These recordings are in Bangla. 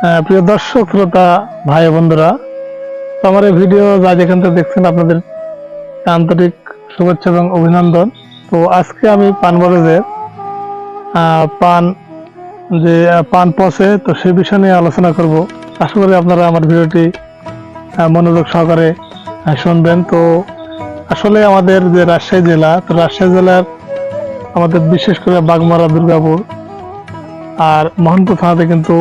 প্রিয় দর্শক শ্রোতা ভাই বন্ধুরা, তো আমার এই ভিডিও যা যেখান থেকে দেখছেন আপনাদের আন্তরিক শুভেচ্ছা এবং অভিনন্দন। তো আজকে আমি পান বরজের পান পান পচে তো সেই বিষয় নিয়ে আলোচনা করব। আশা করি আপনারা আমার ভিডিওটি মনোযোগ সহকারে শুনবেন। তো আসলে আমাদের যে রাজশাহী জেলা, তো রাজশাহী জেলার আমাদের বিশেষ করে বাগমারা, দুর্গাপুর আর মোহনপুর থানাতে কিন্তু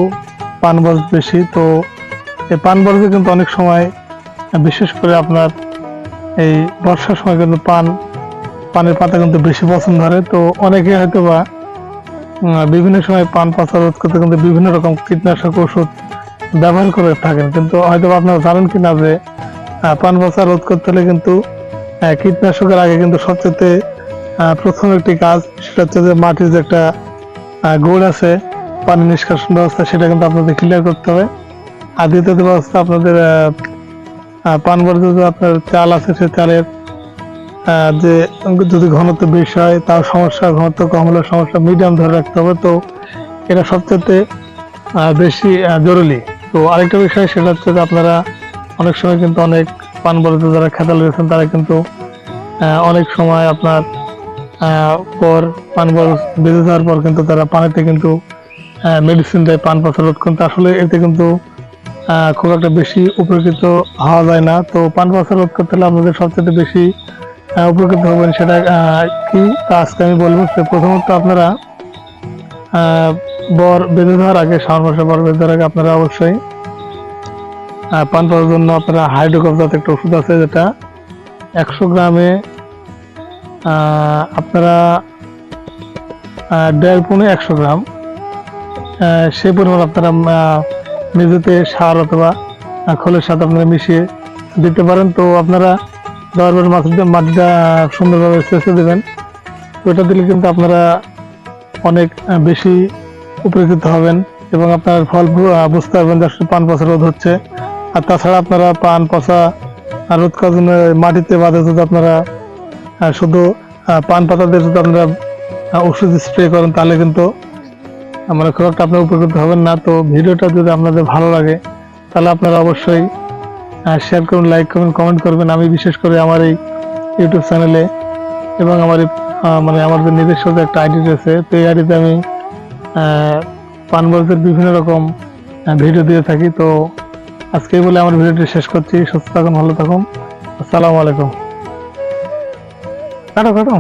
পান বরজ বেশি। তো এই পান বরজে কিন্তু অনেক সময় বিশেষ করে আপনার এই বর্ষার সময় কিন্তু পানের পাতা কিন্তু বেশি পছন্দ ধরে। তো অনেকে হয়তো বা বিভিন্ন সময় পান পচা রোধ করতে কিন্তু বিভিন্ন রকম কীটনাশক ওষুধ ব্যবহার করে থাকেন, কিন্তু হয়তো আপনারা জানেন কিনা যে পান পচা রোধ করতে হলে কিন্তু কীটনাশকের আগে কিন্তু সবচেয়ে প্রথম একটি কাজ, সেটা হচ্ছে যে মাটির যে একটা গোড় আছে, পানি নিষ্কাশন ব্যবস্থা, সেটা কিন্তু আপনাদের ক্লিয়ার করতে হবে। আর দ্বিতীয় ব্যবস্থা আপনাদের পান বর্জ্য যে আপনার চাল আছে, সেই চালের যে যদি ঘনত্ব বেশি হয় তার সমস্যা, ঘনত্ব কম হলে সমস্যা, মিডিয়াম ধরে রাখতে হবে। তো এটা সবচেয়ে বেশি জরুরি। তো আরেকটা বিষয় সেটা হচ্ছে যে আপনারা অনেক সময় কিন্তু অনেক পান বর্জ্য যারা খেতাল রয়েছেন তারা কিন্তু অনেক সময় আপনার পর পান বরজ বেঁধে যাওয়ার পর কিন্তু তারা পানিতে কিন্তু মেডিসিন দেয় পান পচা রোধ করতে। আসলে এতে কিন্তু খুব একটা বেশি উপকৃত হওয়া যায় না। তো পান পচা রোধ করতে হলে আপনাদের সবচেয়ে বেশি উপকৃত হবেন সেটা কি, তা আজকে আমি বলবো। প্রথমত আপনারা বর বেঁধে দেওয়ার আগে, শ্রাবণ মাসে বর বেঁধে দেওয়ার আগে আপনারা অবশ্যই পান পচার জন্য আপনারা হাইড্রোকফ জাতের একটা ওষুধ আছে, যেটা 100 গ্রামে আপনারা 1.5 গ্রাম সেই পরিমাণ আপনারা মেঝেতে সার অথবা খোলের সাথে আপনারা মিশিয়ে দিতে পারেন। তো আপনারা দেওয়ার পর মাটিটা সুন্দরভাবে চেঁচে দেবেন। তো এটা দিলে কিন্তু আপনারা অনেক বেশি উপকৃত হবেন এবং আপনার ফল বুঝতে পারবেন যে আসলে পান পচা রোধ হচ্ছে। আর তাছাড়া আপনারা পান পচা রোধ করার জন্য মাটিতে বাদে যদি আপনারা শুধু পান পাতা দিয়ে যদি আপনারা ওষুধ স্প্রে করেন তাহলে কিন্তু মানে খুব একটা আপনার উপকৃত হবেন না। তো ভিডিওটা যদি আপনাদের ভালো লাগে তাহলে আপনারা অবশ্যই শেয়ার করুন, লাইক করবেন, কমেন্ট করবেন। আমি বিশেষ করে আমার এই ইউটিউব চ্যানেলে এবং আমার মানে আমার যে নিজস্ব যে একটা আইডি রয়েছে, তো এই আইডিতে আমি পান বরজের বিভিন্ন রকম ভিডিও দিয়ে থাকি। তো আজকেই বলে আমার ভিডিওটি শেষ করছি। সুস্থ থাকুন, ভালো থাকুন। আসসালামু আলাইকুম। কাটো কাটো।